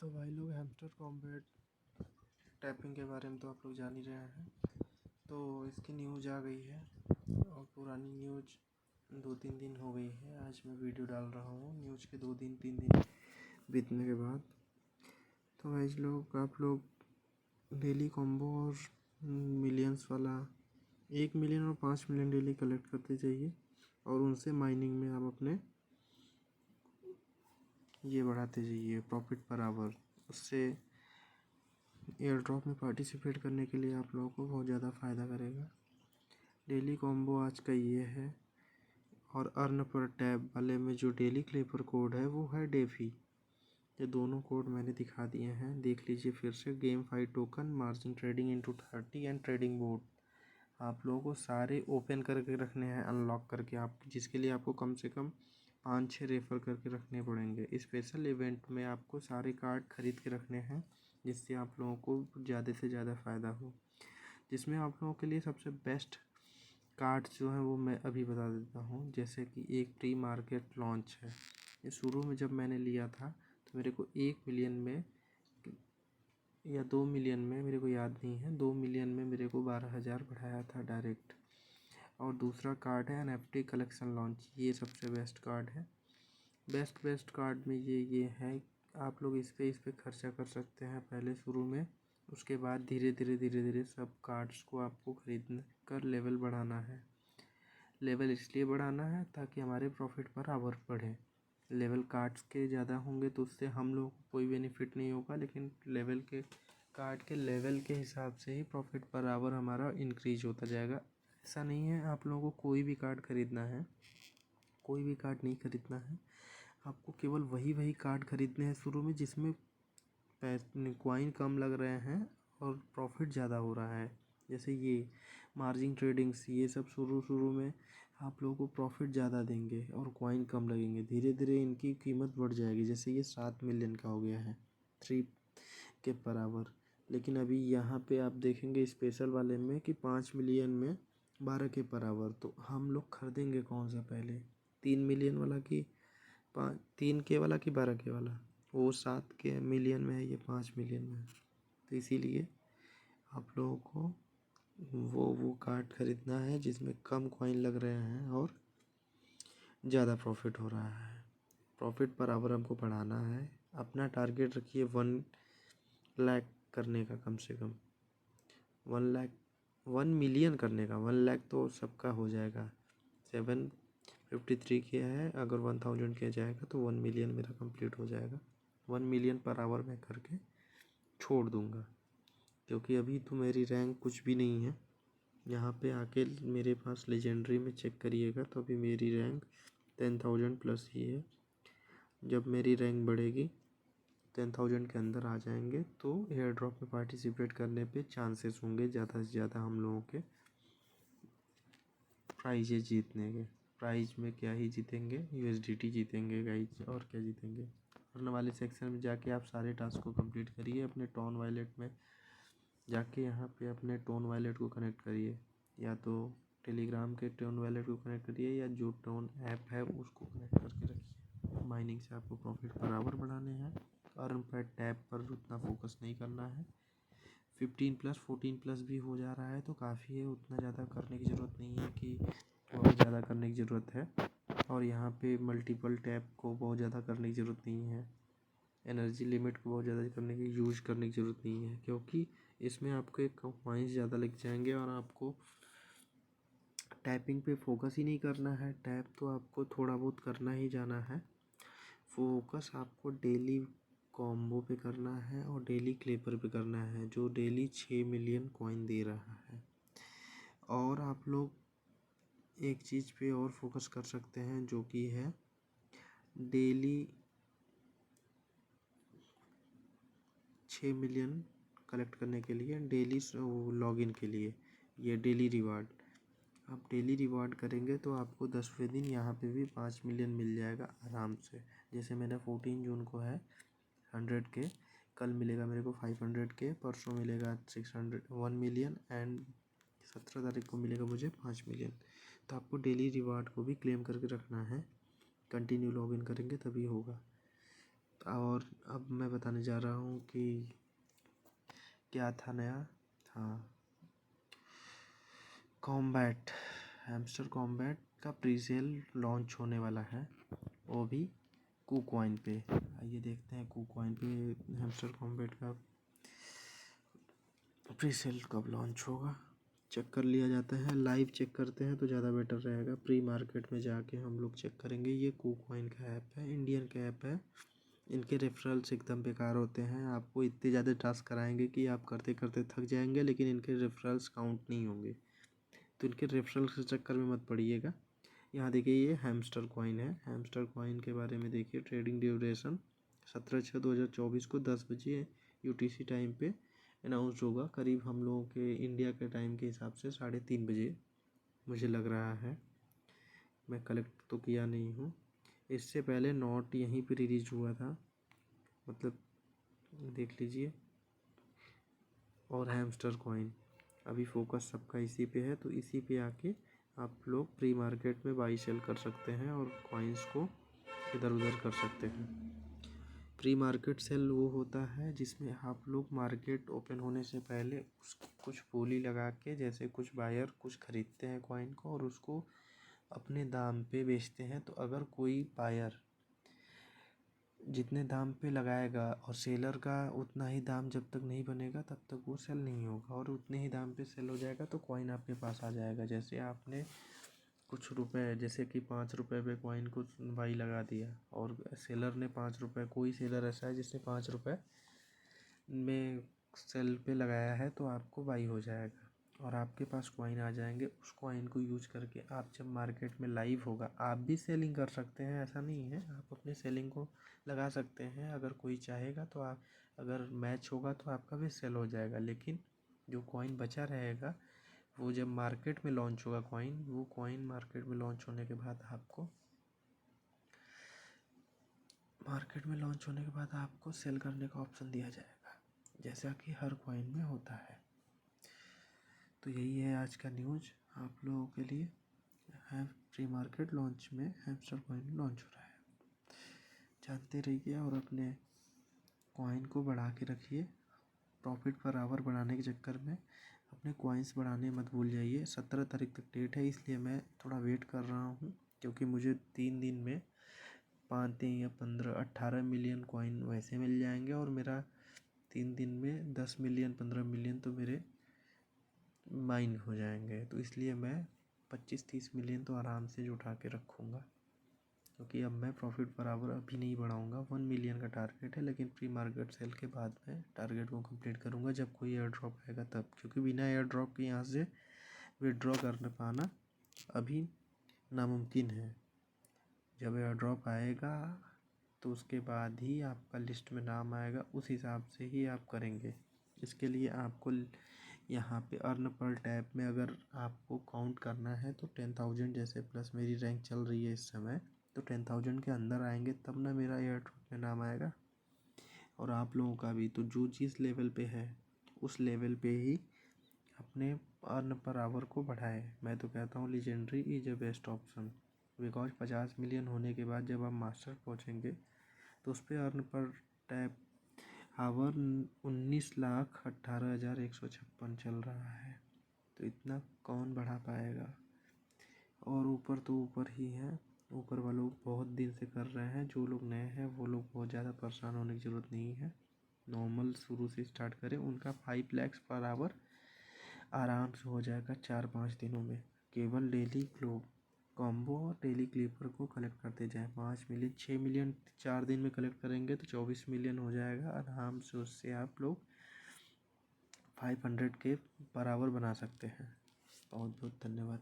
तो भाई लोग हैमस्टर कॉम्बैट टैपिंग के बारे में तो आप लोग जान ही रहे हैं। तो इसकी न्यूज़ आ गई है और पुरानी न्यूज़ 2-3 दिन हो गई है। आज मैं वीडियो डाल रहा हूँ न्यूज़ के 2 दिन 3 दिन बीतने के बाद। तो भाई लोग आप लोग डेली कॉम्बो और मिलियंस वाला 1 मिलियन और 5 मिलियन डेली कलेक्ट करते जाइए और उनसे माइनिंग में आप अपने ये बढ़ाते जाइए प्रॉफिट पर आवर। उससे एयर ड्रॉप में पार्टिसिपेट करने के लिए आप लोगों को बहुत ज़्यादा फ़ायदा करेगा। डेली कॉम्बो आज का ये है और अर्न पर टैब वाले में जो डेली क्लेपर कोड है वो है डेफी। ये दोनों कोड मैंने दिखा दिए हैं, देख लीजिए फिर से। Game fight token, margin trading into 30 and trading board आप लोगों को सारे ओपन करके रखने हैं, अनलॉक करके, आप जिसके लिए आपको कम से कम 5-6 रेफ़र करके रखने पड़ेंगे। स्पेशल इवेंट में आपको सारे कार्ड खरीद के रखने हैं जिससे आप लोगों को ज़्यादा से ज़्यादा फ़ायदा हो। जिसमें आप लोगों के लिए सबसे बेस्ट कार्ड्स जो हैं वो मैं अभी बता देता हूँ। जैसे कि एक प्री मार्केट लॉन्च है। ये शुरू में जब मैंने लिया था तो मेरे को 1 मिलियन में या 2 मिलियन में, मेरे को याद नहीं है, 2 मिलियन में मेरे को 12,000 बढ़ाया था डायरेक्ट। और दूसरा कार्ड है एनएफटी कलेक्शन लॉन्च। ये सबसे बेस्ट कार्ड है। बेस्ट कार्ड में ये है, आप लोग इस पे खर्चा कर सकते हैं पहले शुरू में। उसके बाद धीरे धीरे सब कार्ड्स को आपको खरीद कर लेवल बढ़ाना है। लेवल इसलिए बढ़ाना है ताकि हमारे प्रॉफिट पर आवर बढ़े। लेवल कार्ड्स के ज़्यादा होंगे तो उससे हम लोग को कोई बेनिफिट नहीं होगा, लेकिन लेवल के कार्ड के लेवल के हिसाब से ही प्रॉफिट पर आवर हमारा इंक्रीज होता जाएगा। ऐसा नहीं है आप लोगों को कोई भी कार्ड खरीदना है, कोई भी कार्ड नहीं खरीदना है। आपको केवल वही कार्ड खरीदने हैं शुरू में जिसमें कॉइन कम लग रहे हैं और प्रॉफिट ज़्यादा हो रहा है। जैसे ये मार्जिन ट्रेडिंग्स, ये सब शुरू में आप लोगों को प्रॉफिट ज़्यादा देंगे और कॉइन कम लगेंगे। धीरे धीरे इनकी कीमत बढ़ जाएगी। जैसे ये 7 मिलियन का हो गया है 3 के बराबर। लेकिन अभी यहाँ पे आप देखेंगे स्पेशल वाले में कि 5 मिलियन में 12 के बराबर। तो हम लोग खरीदेंगे कौन सा पहले, 3 मिलियन वाला कि 3 के वाला कि 12 के वाला? वो 7 के मिलियन में है, ये 5 मिलियन में है। तो इसीलिए आप लोगों को वो कार्ड खरीदना है जिसमें कम कॉइन लग रहे हैं और ज़्यादा प्रॉफिट हो रहा है। प्रॉफिट पर आवर हमको बढ़ाना है। अपना टारगेट रखिए 1 लाख करने का, कम से कम 1 मिलियन करने का। 1 लाख तो सबका हो जाएगा। 753 किया है, अगर 1000 किया जाएगा तो 1 मिलियन मेरा कंप्लीट हो जाएगा। 1 मिलियन पर आवर मैं करके छोड़ दूँगा, क्योंकि अभी तो मेरी रैंक कुछ भी नहीं है। यहाँ पे आके मेरे पास लेजेंडरी में चेक करिएगा तो अभी मेरी रैंक 10,000 प्लस ही है। जब मेरी रैंक बढ़ेगी 10,000 के अंदर आ जाएंगे तो एयर ड्रॉप में पार्टिसिपेट करने पे चांसेस होंगे ज़्यादा से ज़्यादा हम लोगों के प्राइजेज जीतने के। प्राइज में क्या ही जीतेंगे, यूएसडीटी जीतेंगे गाइज, और क्या जीतेंगे। अर्न वाले सेक्शन में जाके आप सारे टास्क को कंप्लीट करिए। अपने टोन वॉलेट में जाके यहाँ पे अपने टोन वॉलेट को कनेक्ट करिए, या तो टेलीग्राम के टोन वॉलेट को कनेक्ट करिए या जो टोन ऐप है उसको कनेक्ट करके रखिए। माइनिंग से आपको प्रॉफिट पर आवर बढ़ाने हैं। अर्न पर टैब पर उतना फोकस नहीं करना है। 15+ 14+ भी हो जा रहा है तो काफ़ी है, उतना ज़्यादा करने की ज़रूरत नहीं है कि बहुत ज़्यादा करने की ज़रूरत है। और यहाँ पे मल्टीपल टैब को बहुत ज़्यादा करने की ज़रूरत नहीं है। एनर्जी लिमिट को बहुत ज़्यादा करने की यूज करने की ज़रूरत नहीं है, क्योंकि इसमें आपके कॉइन्स ज़्यादा लग जाएंगे और आपको टैपिंग पे फोकस ही नहीं करना है। टैप तो आपको थोड़ा बहुत करना ही जाना है। फोकस आपको डेली कॉम्बो पे करना है और डेली क्लेपर पे करना है, जो डेली 6 मिलियन कॉइन दे रहा है। और आप लोग एक चीज़ पे और फोकस कर सकते हैं जो कि है डेली 6 मिलियन कलेक्ट करने के लिए, डेली लॉगिन के लिए ये डेली रिवार्ड। आप डेली रिवार्ड करेंगे तो आपको 10वें दिन यहाँ पे भी 5 मिलियन मिल जाएगा आराम से। जैसे मेरा 14 जून को है 100 के, कल मिलेगा मेरे को 500 के, परसों मिलेगा 1 मिलियन एंड 17 तारीख को मिलेगा मुझे 5 मिलियन। तो आपको डेली रिवार्ड को भी क्लेम करके रखना है। कंटिन्यू लॉगिन करेंगे तभी होगा। और अब मैं बताने जा रहा हूँ कि क्या था नया। हाँ, कॉम्बैट, हैमस्टर कॉम्बैट का प्री सेल लॉन्च होने वाला है, वो भी KuCoin पे। आइए देखते हैं KuCoin पे हैमस्टर कॉम्बैट का प्री सेल कब लॉन्च होगा। चेक कर लिया जाता है, लाइव चेक करते हैं तो ज़्यादा बेटर रहेगा। प्री मार्केट में जाके हम लोग चेक करेंगे। ये KuCoin का ऐप है, इंडियन का ऐप है। इनके रेफरल्स एकदम बेकार होते हैं, आपको इतने ज़्यादा टास्क कराएंगे कि आप करते करते थक जाएंगे, लेकिन इनके रेफरल्स काउंट नहीं होंगे। तो इनके रेफरल्स के चक्कर में मत पड़िएगा। यहाँ देखिए, ये हैमस्टर कॉइन है। हैमस्टर कॉइन के बारे में देखिए, ट्रेडिंग ड्यूरेशन 17/6/2024 को 10 बजे UTC टाइम पे अनाउंस होगा। करीब हम लोगों के इंडिया के टाइम के हिसाब से 3:30 बजे मुझे लग रहा है, मैं कलेक्ट तो किया नहीं हूँ। इससे पहले नोट यहीं पे रिलीज हुआ था, मतलब देख लीजिए। और हैमस्टर कॉइन अभी फोकस सबका इसी पे है, तो इसी पे आके आप लोग प्री मार्केट में बाई सेल कर सकते हैं और कॉइन्स को इधर उधर कर सकते हैं। प्री मार्केट सेल वो होता है जिसमें आप लोग मार्केट ओपन होने से पहले उसकी कुछ बोली लगा के, जैसे कुछ बायर कुछ खरीदते हैं कॉइन को और उसको अपने दाम पे बेचते हैं। तो अगर कोई बायर जितने दाम पे लगाएगा और सेलर का उतना ही दाम जब तक नहीं बनेगा तब तक वो सेल नहीं होगा, और उतने ही दाम पे सेल हो जाएगा तो कॉइन आपके पास आ जाएगा। जैसे आपने कुछ रुपए, जैसे कि 5 रुपये पे कॉइन को बाई लगा दिया और सेलर ने 5 रुपये, कोई सेलर ऐसा है जिसने 5 रुपये में सेल पे लगाया है, तो आपको बाई हो जाएगा और आपके पास कॉइन आ जाएंगे। उस कॉइन को यूज करके आप जब मार्केट में लाइव होगा, आप भी सेलिंग कर सकते हैं, ऐसा नहीं है। आप अपने सेलिंग को लगा सकते हैं, अगर कोई चाहेगा तो आप, अगर मैच होगा तो आपका भी सेल हो जाएगा। लेकिन जो कॉइन बचा रहेगा वो जब मार्केट में लॉन्च होगा कॉइन, वो कॉइन मार्केट में लॉन्च होने के बाद आपको सेल करने का ऑप्शन दिया जाएगा, जैसा कि हर कॉइन में होता है। तो यही है आज का न्यूज़ आप लोगों के लिए। प्री मार्केट लॉन्च में हैमस्टर कॉइन लॉन्च हो रहा है, जानते रहिए और अपने कॉइन को बढ़ा के रखिए। प्रॉफिट पर आवर बढ़ाने के चक्कर में अपने कॉइन्स बढ़ाने मत भूल जाइए। 17 तारीख तक डेट है, इसलिए मैं थोड़ा वेट कर रहा हूँ, क्योंकि मुझे 3 दिन में 5 या 15 18 मिलियन कॉइन वैसे मिल जाएंगे और मेरा 3 दिन में 10 मिलियन 15 मिलियन तो मेरे माइन हो जाएंगे। तो इसलिए मैं 25-30 मिलियन तो आराम से जुटा के रखूँगा, क्योंकि अब मैं प्रॉफिट पर आवर अभी नहीं बढ़ाऊँगा। 1 मिलियन का टारगेट है, लेकिन प्री मार्केट सेल के बाद मैं टारगेट को कंप्लीट करूँगा जब कोई एयर ड्रॉप आएगा तब, क्योंकि बिना एयर ड्रॉप के यहाँ से विड्रॉ कर पाना अभी नामुमकिन है। जब एयर ड्रॉप आएगा तो उसके बाद ही आपका लिस्ट में नाम आएगा, उस हिसाब से ही आप करेंगे। इसके लिए आपको यहाँ पे अर्न पर टैब में अगर आपको काउंट करना है तो 10,000 जैसे प्लस मेरी रैंक चल रही है इस समय, तो 10,000 के अंदर आएंगे तब ना मेरा एयर ड्रॉप में नाम आएगा। और आप लोगों का भी, तो जो जिस लेवल पे है उस लेवल पे ही अपने अर्न पर आवर को बढ़ाए। मैं तो कहता हूँ legendary is a best option, because 50 million होने के बाद जब आप मास्टर पहुँचेंगे तो उस पर अर्न पर टैब आवर 19,18,156 चल रहा है। तो इतना कौन बढ़ा पाएगा। और ऊपर तो ऊपर ही है, ऊपर वालों बहुत दिन से कर रहे हैं। जो लोग नए हैं वो लोग बहुत ज़्यादा परेशान होने की ज़रूरत नहीं है, नॉर्मल शुरू से स्टार्ट करें। उनका 5 लाख पर आवर आराम से हो जाएगा 4-5 दिनों में। केवल डेली कॉम्बो और डेली क्लीपर को कलेक्ट करते जाएं। 5 मिलियन 6 मिलियन 4 दिन में कलेक्ट करेंगे तो 24 मिलियन हो जाएगा आराम से। उससे आप लोग 500K पर आवर बना सकते हैं। बहुत बहुत धन्यवाद।